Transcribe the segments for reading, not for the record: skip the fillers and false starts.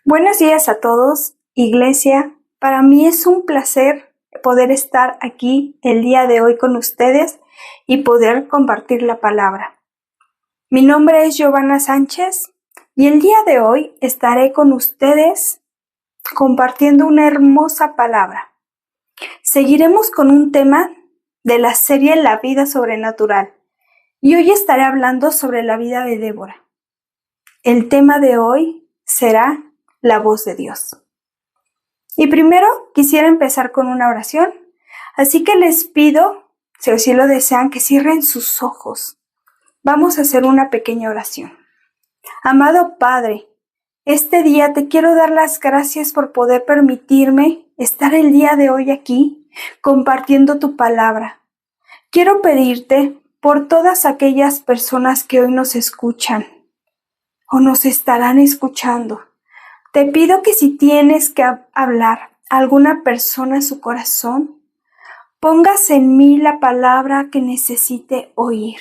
Buenos días a todos, Iglesia. Para mí es un placer poder estar aquí el día de hoy con ustedes y poder compartir la palabra. Mi nombre es Giovanna Sánchez y el día de hoy estaré con ustedes compartiendo una hermosa palabra. Seguiremos con un tema de la serie La vida sobrenatural y hoy estaré hablando sobre la vida de Débora. El tema de hoy será la voz de Dios. Y primero quisiera empezar con una oración, así que les pido, si así lo desean, que cierren sus ojos. Vamos a hacer una pequeña oración. Amado Padre, este día te quiero dar las gracias por poder permitirme estar el día de hoy aquí compartiendo tu palabra. Quiero pedirte por todas aquellas personas que hoy nos escuchan o nos estarán escuchando. Te pido que si tienes que hablar a alguna persona en su corazón, pongas en mí la palabra que necesite oír.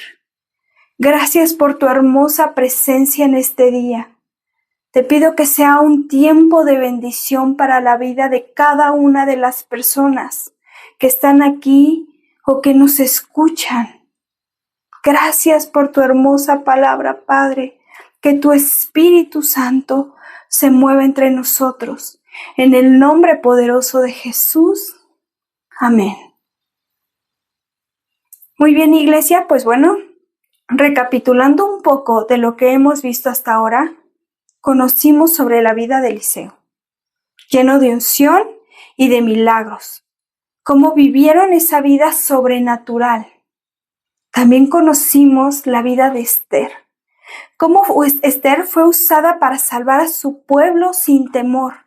Gracias por tu hermosa presencia en este día. Te pido que sea un tiempo de bendición para la vida de cada una de las personas que están aquí o que nos escuchan. Gracias por tu hermosa palabra, Padre, que tu Espíritu Santo se mueva entre nosotros. En el nombre poderoso de Jesús. Amén. Muy bien, Iglesia, pues bueno, recapitulando un poco de lo que hemos visto hasta ahora, conocimos sobre la vida de Eliseo, lleno de unción y de milagros, cómo vivieron esa vida sobrenatural. También conocimos la vida de Esther, cómo Esther fue usada para salvar a su pueblo sin temor.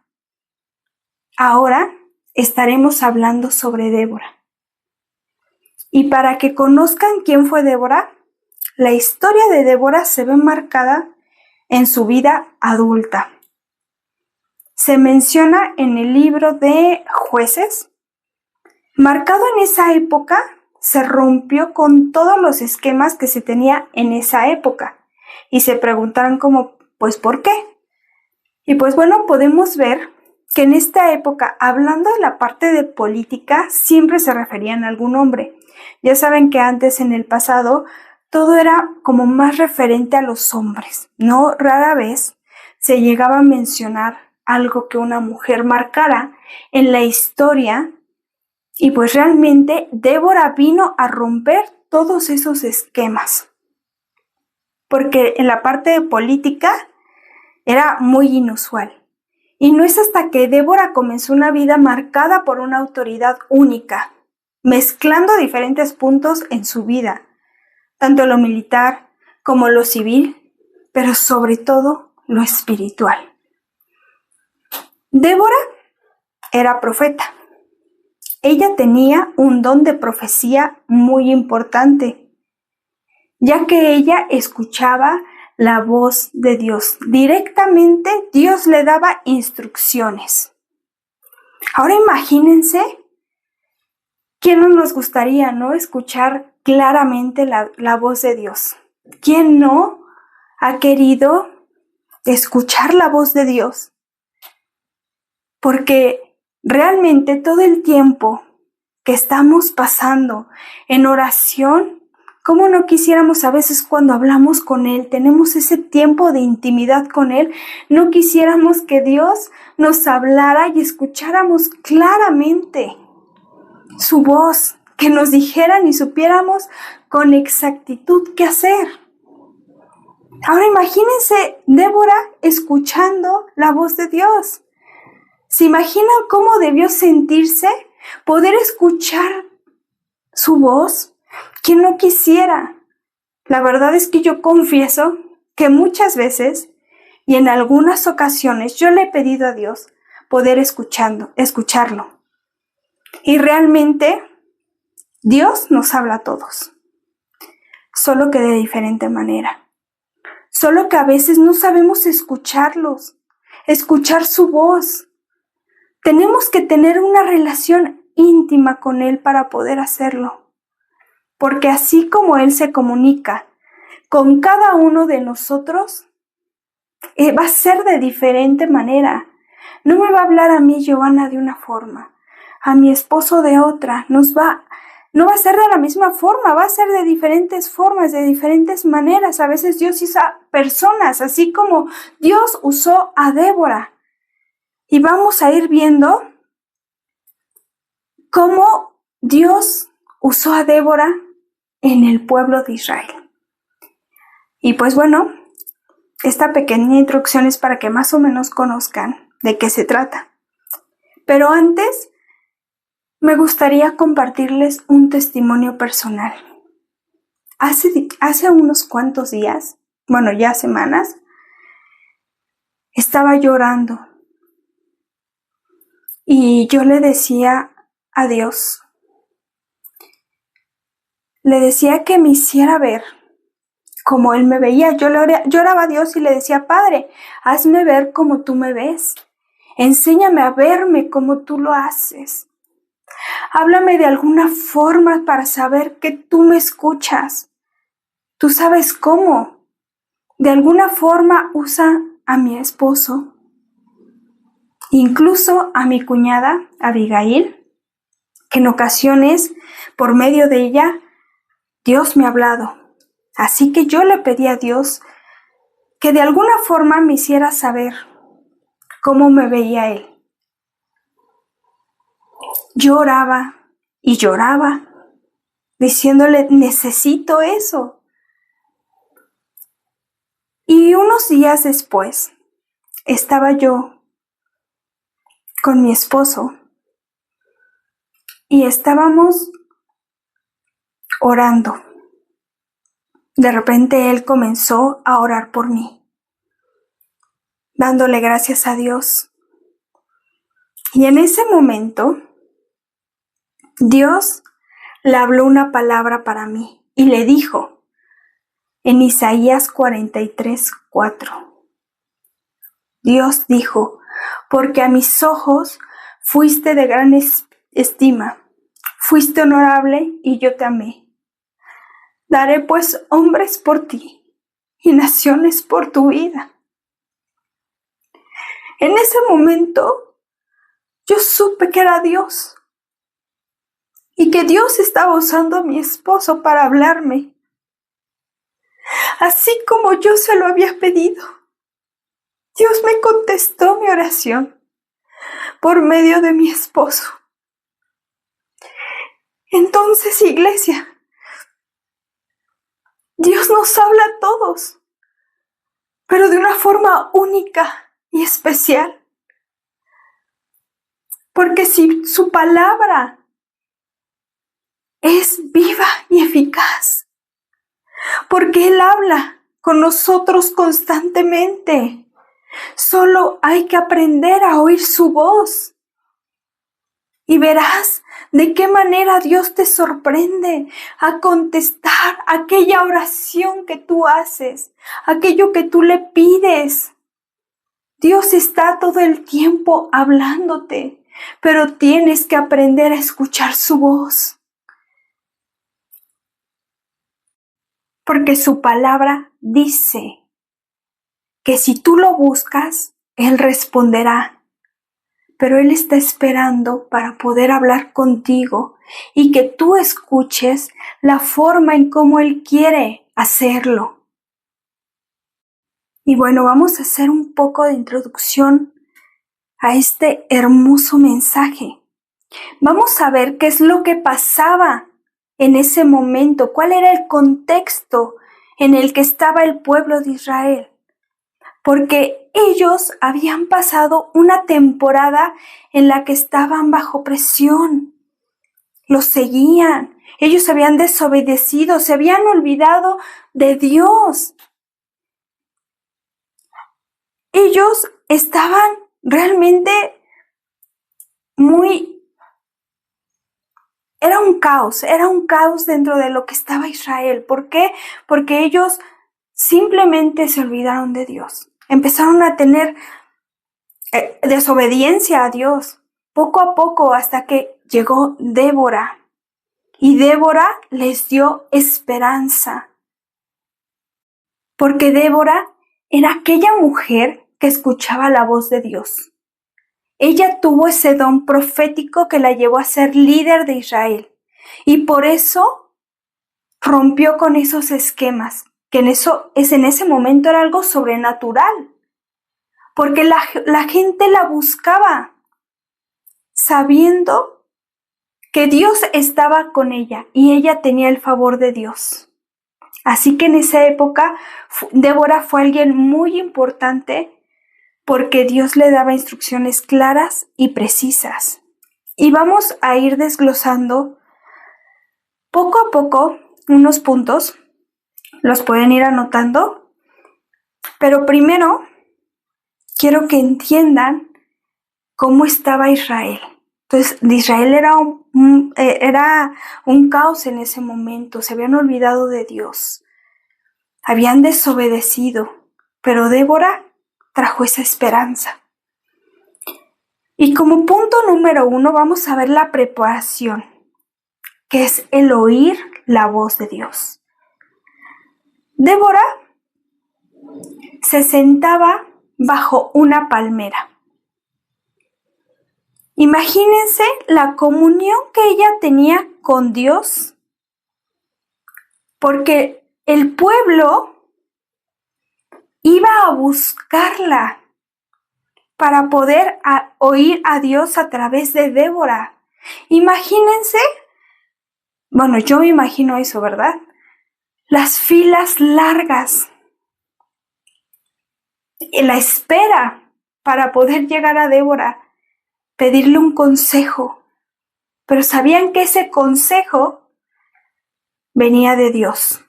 Ahora estaremos hablando sobre Débora. Y para que conozcan quién fue Débora, la historia de Débora se ve marcada en su vida adulta. Se menciona en el libro de Jueces. Marcado en esa época, se rompió con todos los esquemas que se tenía en esa época. Y se preguntaron como, pues, ¿por qué? Y pues bueno, podemos ver que en esta época, hablando de la parte de política, siempre se referían a algún hombre. Ya saben que antes, en el pasado, todo era como más referente a los hombres, ¿no? Rara vez se llegaba a mencionar algo que una mujer marcara en la historia, y pues realmente Débora vino a romper todos esos esquemas. Porque en la parte de política era muy inusual. Y no es hasta que Débora comenzó una vida marcada por una autoridad única, mezclando diferentes puntos en su vida, tanto lo militar como lo civil, pero sobre todo lo espiritual. Débora era profeta. Ella tenía un don de profecía muy importante, ya que ella escuchaba la voz de Dios. Directamente Dios le daba instrucciones. Ahora imagínense, ¿quién no nos gustaría, no, escuchar claramente la voz de Dios? ¿Quién no ha querido escuchar la voz de Dios? Porque realmente todo el tiempo que estamos pasando en oración, ¿cómo no quisiéramos a veces cuando hablamos con Él, tenemos ese tiempo de intimidad con Él, no quisiéramos que Dios nos hablara y escucháramos claramente su voz, que nos dijeran y supiéramos con exactitud qué hacer? Ahora imagínense Débora escuchando la voz de Dios. ¿Se imaginan cómo debió sentirse poder escuchar su voz? ¿Quién no quisiera? La verdad es que yo confieso que muchas veces y en algunas ocasiones yo le he pedido a Dios poder escucharlo. Y realmente Dios nos habla a todos, solo que de diferente manera. Solo que a veces no sabemos escuchar su voz. Tenemos que tener una relación íntima con Él para poder hacerlo. Porque así como Él se comunica con cada uno de nosotros, Va a ser de diferente manera. No me va a hablar a mí, Giovanna, de una forma, a mi esposo de otra. No va a ser de la misma forma, va a ser de diferentes formas, de diferentes maneras. A veces Dios usa personas, así como Dios usó a Débora. Y vamos a ir viendo cómo Dios usó a Débora en el pueblo de Israel. Y pues bueno, esta pequeña introducción es para que más o menos conozcan de qué se trata. Pero antes, me gustaría compartirles un testimonio personal. Hace unos cuantos días, bueno, ya semanas, estaba llorando. Y yo le decía a Dios, le decía que me hiciera ver como Él me veía. Yo oraba a Dios y le decía, Padre, hazme ver como tú me ves. Enséñame a verme como tú lo haces. Háblame de alguna forma para saber que tú me escuchas. Tú sabes cómo. De alguna forma usa a mi esposo, incluso a mi cuñada Abigail, que en ocasiones, por medio de ella, Dios me ha hablado. Así que yo le pedí a Dios que de alguna forma me hiciera saber cómo me veía Él. Lloraba y lloraba, diciéndole, necesito eso. Y unos días después, estaba yo con mi esposo y estábamos orando. De repente Él comenzó a orar por mí, dándole gracias a Dios. Y en ese momento, Dios le habló una palabra para mí y le dijo en Isaías 43:4. Dios dijo, porque a mis ojos fuiste de gran estima, fuiste honorable y yo te amé. Daré pues hombres por ti y naciones por tu vida. En ese momento yo supe que era Dios y que Dios estaba usando a mi esposo para hablarme, así como yo se lo había pedido. Dios me contestó mi oración por medio de mi esposo. Entonces, iglesia, Dios nos habla a todos, pero de una forma única y especial. Porque si su palabra es viva y eficaz, porque Él habla con nosotros constantemente. Solo hay que aprender a oír su voz. Y verás de qué manera Dios te sorprende a contestar aquella oración que tú haces, aquello que tú le pides. Dios está todo el tiempo hablándote, pero tienes que aprender a escuchar su voz. Porque su palabra dice que si tú lo buscas, Él responderá. Pero Él está esperando para poder hablar contigo y que tú escuches la forma en cómo Él quiere hacerlo. Y bueno, vamos a hacer un poco de introducción a este hermoso mensaje. Vamos a ver qué es lo que pasaba en ese momento, cuál era el contexto en el que estaba el pueblo de Israel. Porque ellos habían pasado una temporada en la que estaban bajo presión. Los seguían. Ellos habían desobedecido, se habían olvidado de Dios. Ellos estaban realmente era un caos dentro de lo que estaba Israel. ¿Por qué? Porque ellos simplemente se olvidaron de Dios. Empezaron a tener desobediencia a Dios, poco a poco, hasta que llegó Débora. Y Débora les dio esperanza. Porque Débora era aquella mujer que escuchaba la voz de Dios. Ella tuvo ese don profético que la llevó a ser líder de Israel. Y por eso rompió con esos esquemas, que en ese momento era algo sobrenatural. Porque la gente la buscaba, sabiendo que Dios estaba con ella y ella tenía el favor de Dios. Así que en esa época, Débora fue alguien muy importante porque Dios le daba instrucciones claras y precisas. Y vamos a ir desglosando poco a poco unos puntos, los pueden ir anotando, pero primero quiero que entiendan cómo estaba Israel. Entonces, Israel era un caos en ese momento, se habían olvidado de Dios, habían desobedecido, pero Débora trajo esa esperanza. Y como punto número 1 vamos a ver la preparación, que es el oír la voz de Dios. Débora se sentaba bajo una palmera. Imagínense la comunión que ella tenía con Dios, porque el pueblo iba a buscarla para poder oír a Dios a través de Débora. Imagínense, bueno, yo me imagino eso, ¿verdad? Las filas largas, la espera para poder llegar a Débora, pedirle un consejo, pero sabían que ese consejo venía de Dios.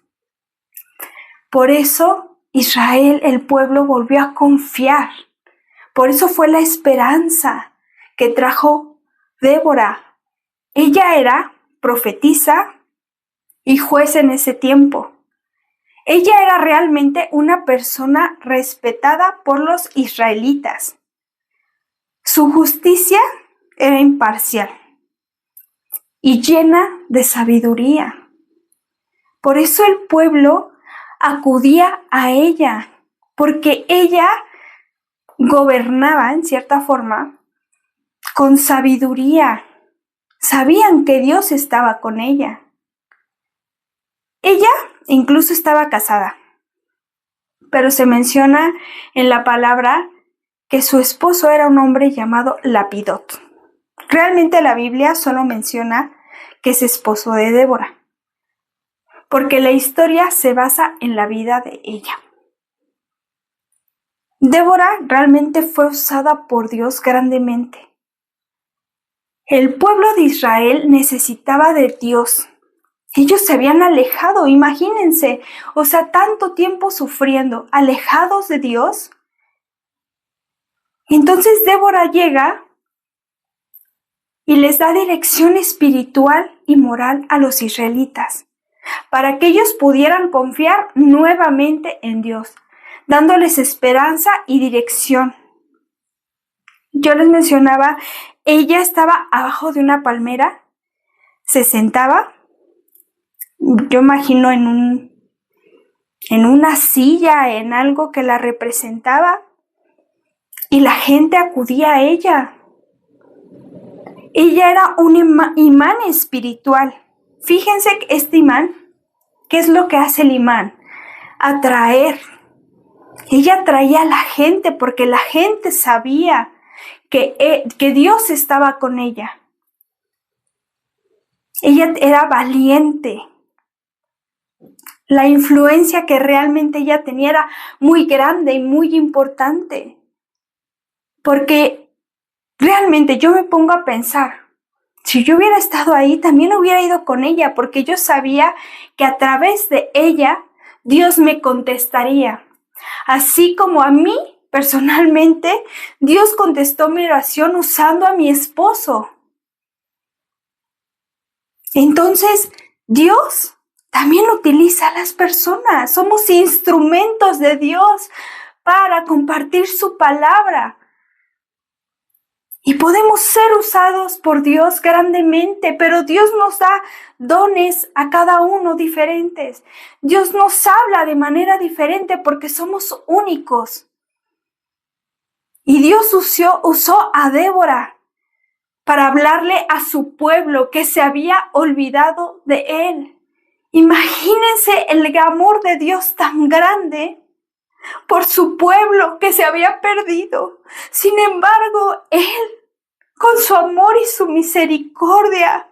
Por eso Israel, el pueblo, volvió a confiar. Por eso fue la esperanza que trajo Débora. Ella era profetisa y juez en ese tiempo. Ella era realmente una persona respetada por los israelitas. Su justicia era imparcial y llena de sabiduría. Por eso el pueblo acudía a ella, porque ella gobernaba, en cierta forma, con sabiduría. Sabían que Dios estaba con ella. Ella incluso estaba casada, pero se menciona en la palabra que su esposo era un hombre llamado Lapidot. Realmente la Biblia solo menciona que es esposo de Débora, porque la historia se basa en la vida de ella. Débora realmente fue usada por Dios grandemente. El pueblo de Israel necesitaba de Dios. Ellos se habían alejado, imagínense, tanto tiempo sufriendo, alejados de Dios. Entonces Débora llega y les da dirección espiritual y moral a los israelitas, para que ellos pudieran confiar nuevamente en Dios, dándoles esperanza y dirección. Yo les mencionaba, ella estaba abajo de una palmera, se sentaba, yo imagino en una silla, en algo que la representaba, y la gente acudía a ella. Ella era un imán espiritual. Fíjense este imán, ¿qué es lo que hace el imán? Atraer. Ella atraía a la gente porque la gente sabía que Dios estaba con ella. Ella era valiente. La influencia que realmente ella tenía era muy grande y muy importante. Porque realmente yo me pongo a pensar, si yo hubiera estado ahí, también hubiera ido con ella, porque yo sabía que a través de ella Dios me contestaría. Así como a mí, personalmente, Dios contestó mi oración usando a mi esposo. Entonces, Dios también utiliza a las personas. Somos instrumentos de Dios para compartir su palabra. Y podemos ser usados por Dios grandemente, pero Dios nos da dones a cada uno diferentes. Dios nos habla de manera diferente porque somos únicos. Y Dios usó a Débora para hablarle a su pueblo que se había olvidado de él. Imagínense el amor de Dios tan grande por su pueblo que se había perdido. Sin embargo, Él, con su amor y su misericordia,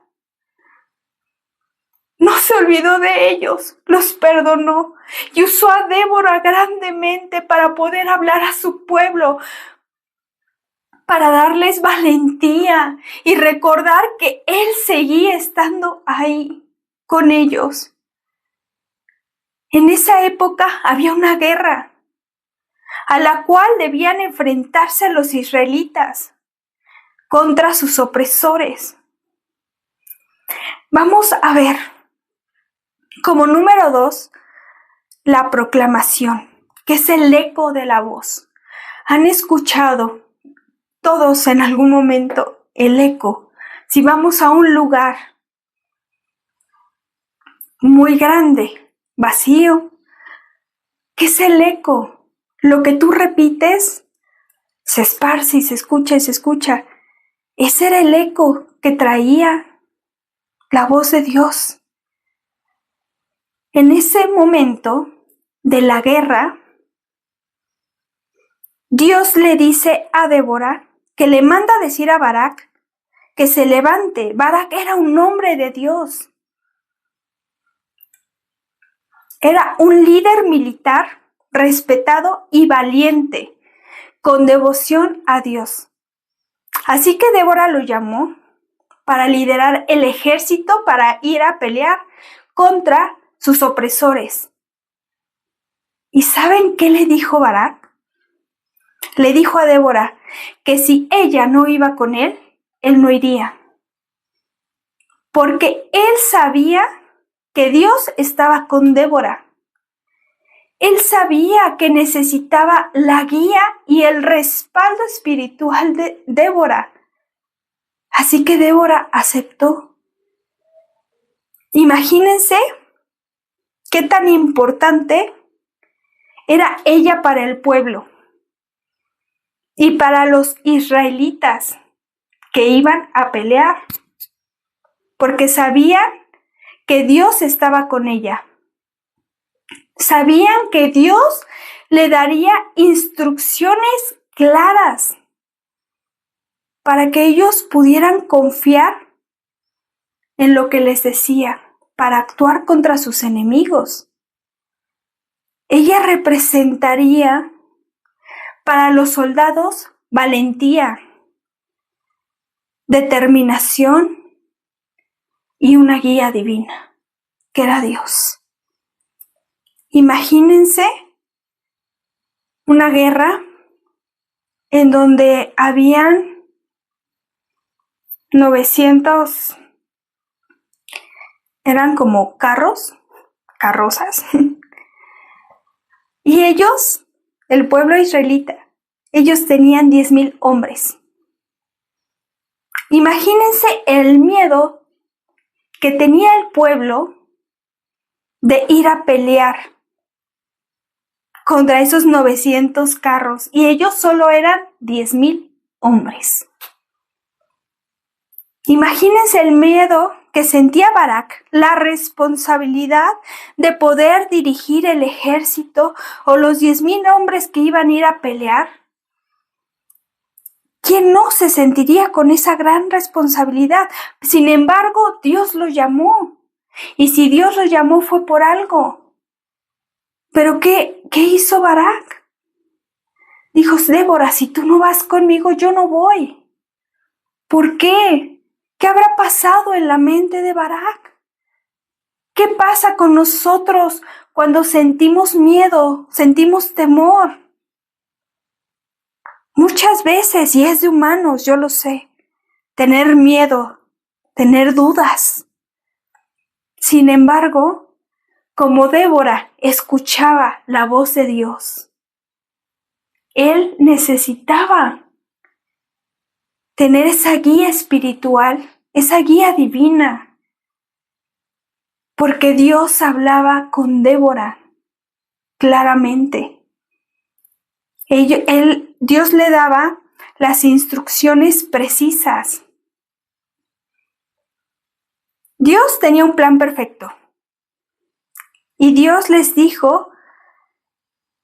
no se olvidó de ellos, los perdonó y usó a Débora grandemente para poder hablar a su pueblo, para darles valentía y recordar que Él seguía estando ahí con ellos. En esa época había una guerra a la cual debían enfrentarse los israelitas contra sus opresores. Vamos a ver, como número 2, la proclamación, que es el eco de la voz. ¿Han escuchado todos en algún momento el eco? Si vamos a un lugar muy grande, vacío, ¿qué es el eco? Lo que tú repites se esparce y se escucha y se escucha. Ese era el eco que traía la voz de Dios. En ese momento de la guerra, Dios le dice a Débora que le manda a decir a Barak que se levante. Barak era un hombre de Dios. Era un líder militar respetado y valiente, con devoción a Dios. Así que Débora lo llamó para liderar el ejército para ir a pelear contra sus opresores. ¿Y saben qué le dijo Barak? Le dijo a Débora que si ella no iba con él no iría. Porque él sabía que Dios estaba con Débora. Él sabía que necesitaba la guía y el respaldo espiritual de Débora. Así que Débora aceptó. Imagínense qué tan importante era ella para el pueblo y para los israelitas que iban a pelear, porque sabían que Dios estaba con ella. Sabían que Dios le daría instrucciones claras para que ellos pudieran confiar en lo que les decía, para actuar contra sus enemigos. Ella representaría para los soldados valentía, determinación y una guía divina, que era Dios. Imagínense una guerra en donde habían 900, eran como carrozas, y ellos, el pueblo israelita, ellos tenían 10,000 hombres. Imagínense el miedo que tenía el pueblo de ir a pelear contra esos 900 carros, y ellos solo eran 10,000 hombres. Imagínense el miedo que sentía Barak, la responsabilidad de poder dirigir el ejército o los 10,000 hombres que iban a ir a pelear. ¿Quién no se sentiría con esa gran responsabilidad? Sin embargo, Dios lo llamó. Y si Dios lo llamó fue por algo. ¿Pero qué hizo Barak? Dijo, Débora, si tú no vas conmigo, yo no voy. ¿Por qué? ¿Qué habrá pasado en la mente de Barak? ¿Qué pasa con nosotros cuando sentimos miedo, sentimos temor? Muchas veces, y es de humanos, yo lo sé, tener miedo, tener dudas. Sin embargo, como Débora escuchaba la voz de Dios, él necesitaba tener esa guía espiritual, esa guía divina, porque Dios hablaba con Débora claramente. Dios le daba las instrucciones precisas. Dios tenía un plan perfecto. Y Dios les dijo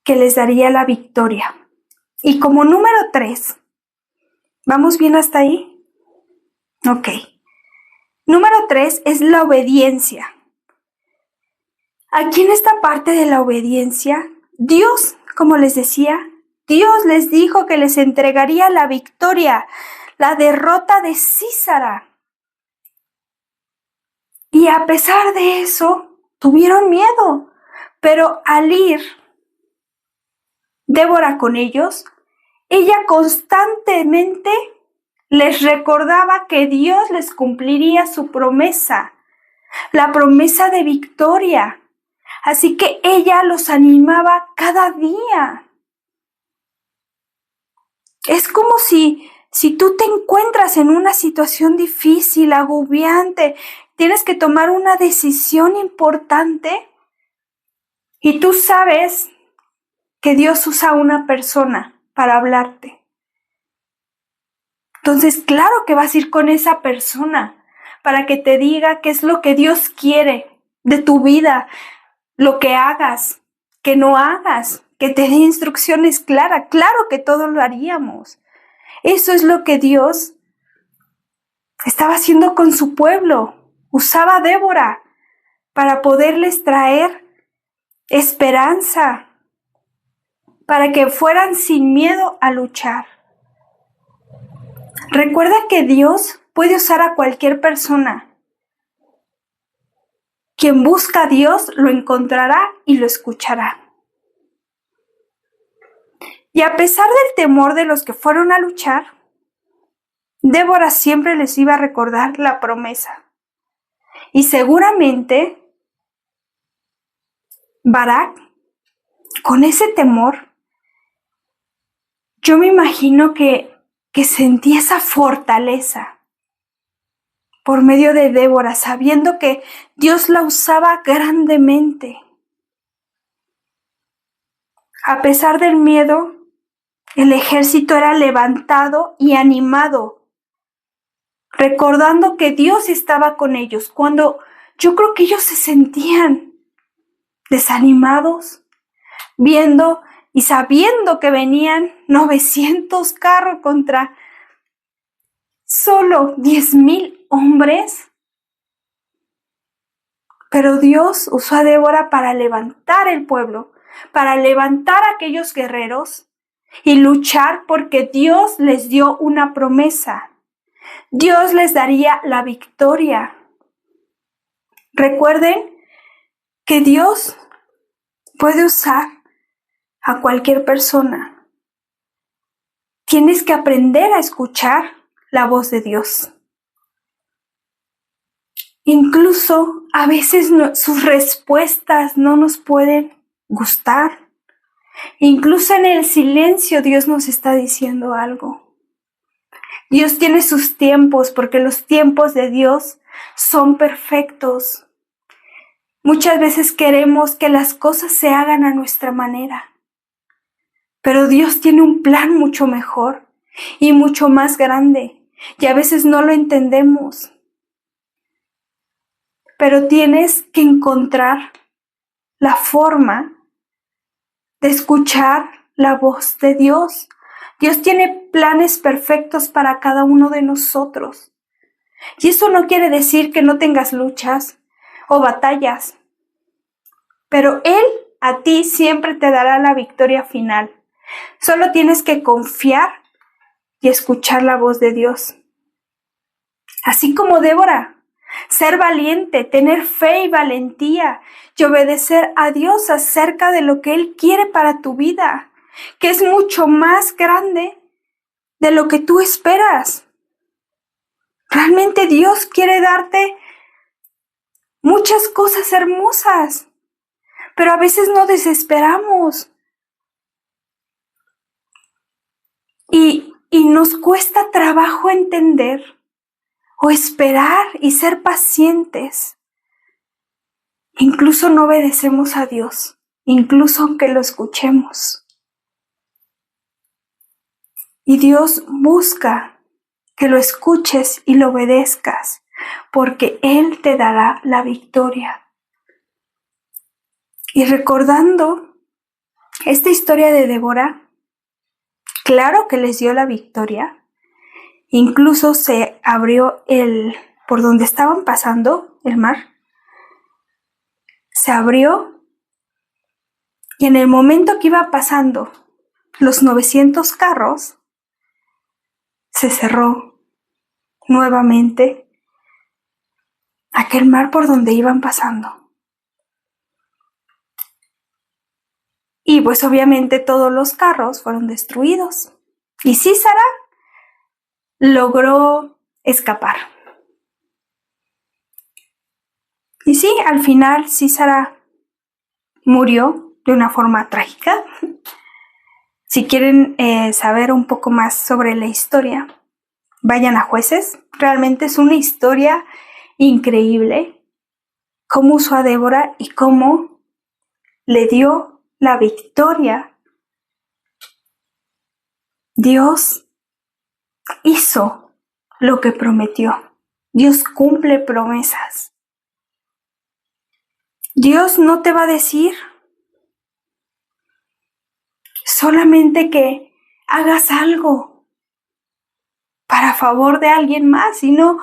que les daría la victoria. Y como número 3, ¿vamos bien hasta ahí? Ok. Número 3 es la obediencia. Aquí en esta parte de la obediencia, Dios, como les decía, Dios les dijo que les entregaría la victoria, la derrota de Sísara. Y a pesar de eso, tuvieron miedo. Pero al ir Débora con ellos, ella constantemente les recordaba que Dios les cumpliría su promesa, la promesa de victoria. Así que ella los animaba cada día. Es como si tú te encuentras en una situación difícil, agobiante, tienes que tomar una decisión importante y tú sabes que Dios usa a una persona para hablarte. Entonces, claro que vas a ir con esa persona para que te diga qué es lo que Dios quiere de tu vida, lo que hagas, que no hagas, que te dé instrucciones claras. Claro que todos lo haríamos. Eso es lo que Dios estaba haciendo con su pueblo. Usaba a Débora para poderles traer esperanza, para que fueran sin miedo a luchar. Recuerda que Dios puede usar a cualquier persona. Quien busca a Dios lo encontrará y lo escuchará. Y a pesar del temor de los que fueron a luchar, Débora siempre les iba a recordar la promesa. Y seguramente Barak, con ese temor, yo me imagino que sentía esa fortaleza por medio de Débora, sabiendo que Dios la usaba grandemente. A pesar del miedo, el ejército era levantado y animado, recordando que Dios estaba con ellos. Cuando yo creo que ellos se sentían desanimados, viendo y sabiendo que venían 900 carros contra solo 10,000 hombres. Pero Dios usó a Débora para levantar el pueblo, para levantar a aquellos guerreros y luchar porque Dios les dio una promesa. Dios les daría la victoria. Recuerden que Dios puede usar a cualquier persona. Tienes que aprender a escuchar la voz de Dios. Incluso a veces sus respuestas no nos pueden gustar. Incluso en el silencio Dios nos está diciendo algo. Dios tiene sus tiempos porque los tiempos de Dios son perfectos. Muchas veces queremos que las cosas se hagan a nuestra manera, pero Dios tiene un plan mucho mejor y mucho más grande y a veces no lo entendemos. Pero tienes que encontrar la forma de escuchar la voz de Dios. Dios tiene planes perfectos para cada uno de nosotros. Y eso no quiere decir que no tengas luchas o batallas, pero Él a ti siempre te dará la victoria final. Solo tienes que confiar y escuchar la voz de Dios. Así como Débora, ser valiente, tener fe y valentía y obedecer a Dios acerca de lo que Él quiere para tu vida, que es mucho más grande de lo que tú esperas. Realmente Dios quiere darte muchas cosas hermosas, pero a veces nos desesperamos. Y y nos cuesta trabajo entender o esperar y ser pacientes. Incluso no obedecemos a Dios, incluso aunque lo escuchemos. Y Dios busca que lo escuches y lo obedezcas, porque Él te dará la victoria. Y recordando esta historia de Débora, claro que les dio la victoria. Incluso se abrió por donde estaban pasando el mar, se abrió, y en el momento que iba pasando los 900 carros, se cerró nuevamente aquel mar por donde iban pasando. Y pues obviamente todos los carros fueron destruidos. Y Sísara logró escapar. Y sí, al final Sísara murió de una forma trágica. Si quieren saber un poco más sobre la historia, vayan a Jueces. Realmente es una historia increíble cómo usó a Débora y cómo le dio la victoria. Dios hizo lo que prometió. Dios cumple promesas. Dios no te va a decir solamente que hagas algo para favor de alguien más, sino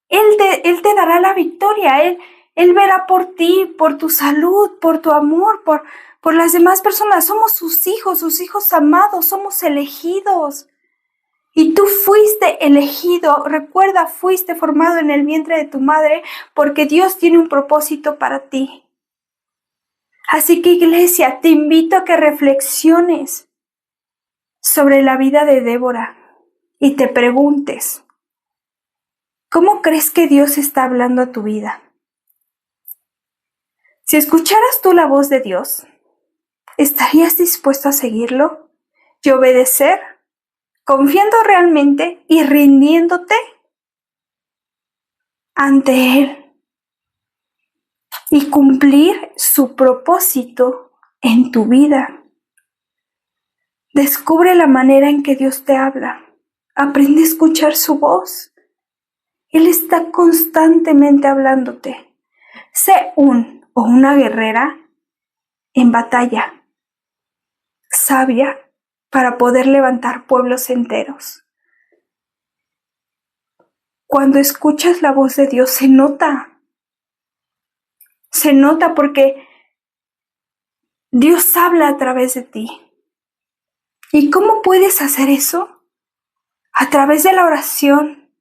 Él te dará la victoria. Él verá por ti, por tu salud, por tu amor, por las demás personas. Somos sus hijos amados, somos elegidos. Y tú fuiste elegido, recuerda, fuiste formado en el vientre de tu madre porque Dios tiene un propósito para ti. Así que, iglesia, te invito a que reflexiones sobre la vida de Débora y te preguntes, ¿cómo crees que Dios está hablando a tu vida? Si escucharas tú la voz de Dios, ¿estarías dispuesto a seguirlo y obedecer, confiando realmente y rindiéndote ante Él y cumplir su propósito en tu vida? Descubre la manera en que Dios te habla. Aprende a escuchar su voz. Él está constantemente hablándote. Sé un o una guerrera en batalla, sabia para poder levantar pueblos enteros. Cuando escuchas la voz de Dios se nota porque Dios habla a través de ti. ¿Y cómo puedes hacer eso? A través de la oración,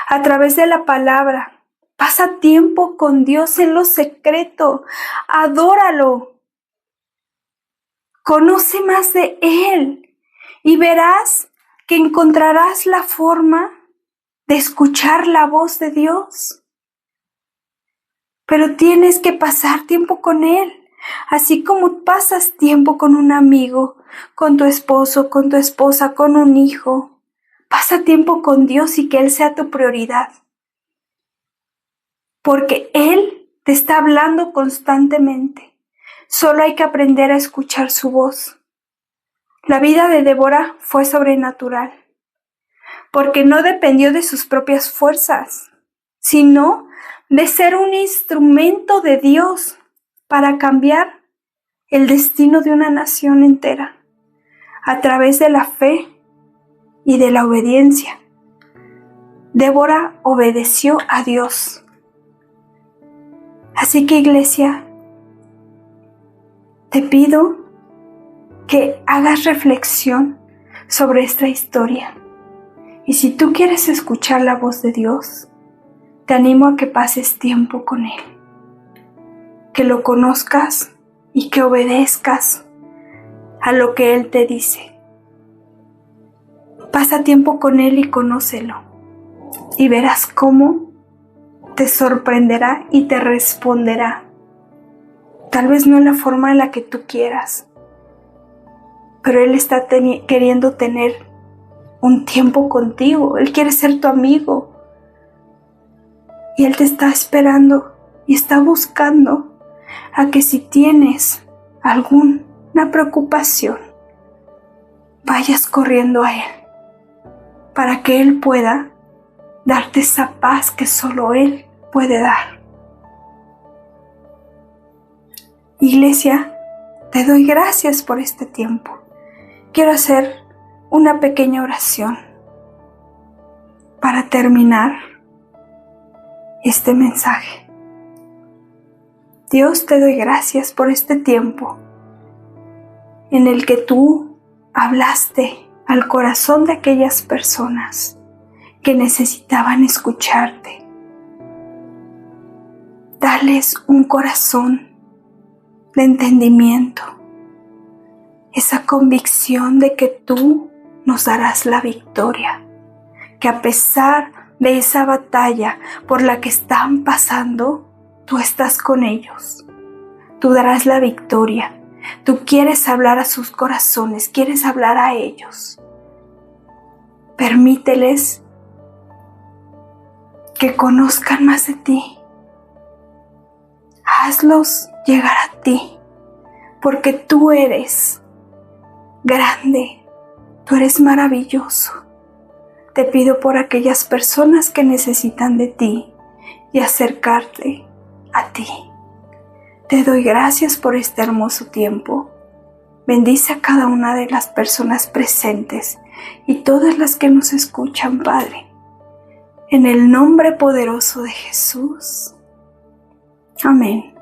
a través de la palabra. Pasa tiempo con Dios en lo secreto, adóralo. Conoce más de Él y verás que encontrarás la forma de escuchar la voz de Dios. Pero tienes que pasar tiempo con Él, así como pasas tiempo con un amigo, con tu esposo, con tu esposa, con un hijo. Pasa tiempo con Dios y que Él sea tu prioridad. Porque Él te está hablando constantemente. Solo hay que aprender a escuchar su voz. La vida de Débora fue sobrenatural, porque no dependió de sus propias fuerzas, sino de ser un instrumento de Dios para cambiar el destino de una nación entera, a través de la fe y de la obediencia. Débora obedeció a Dios. Así que, iglesia, te pido que hagas reflexión sobre esta historia. Y si tú quieres escuchar la voz de Dios, te animo a que pases tiempo con Él, que lo conozcas y que obedezcas a lo que Él te dice. Pasa tiempo con Él y conócelo, y verás cómo te sorprenderá y te responderá. Tal vez no en la forma en la que tú quieras, pero Él está queriendo tener un tiempo contigo. Él quiere ser tu amigo. Y Él te está esperando y está buscando a que si tienes alguna preocupación, vayas corriendo a Él para que Él pueda darte esa paz que solo Él puede dar. Iglesia, te doy gracias por este tiempo. Quiero hacer una pequeña oración para terminar este mensaje. Dios, te doy gracias por este tiempo en el que tú hablaste al corazón de aquellas personas que necesitaban escucharte. Dales un corazón de entendimiento, esa convicción de que tú nos darás la victoria, que a pesar de esa batalla por la que están pasando, tú estás con ellos. Tú darás la victoria. Tú quieres hablar a sus corazones, quieres hablar a ellos. Permíteles que conozcan más de ti. Hazlos llegar a ti, porque tú eres grande, tú eres maravilloso. Te pido por aquellas personas que necesitan de ti y acercarte a ti. Te doy gracias por este hermoso tiempo. Bendice a cada una de las personas presentes y todas las que nos escuchan, Padre. En el nombre poderoso de Jesús. Amén.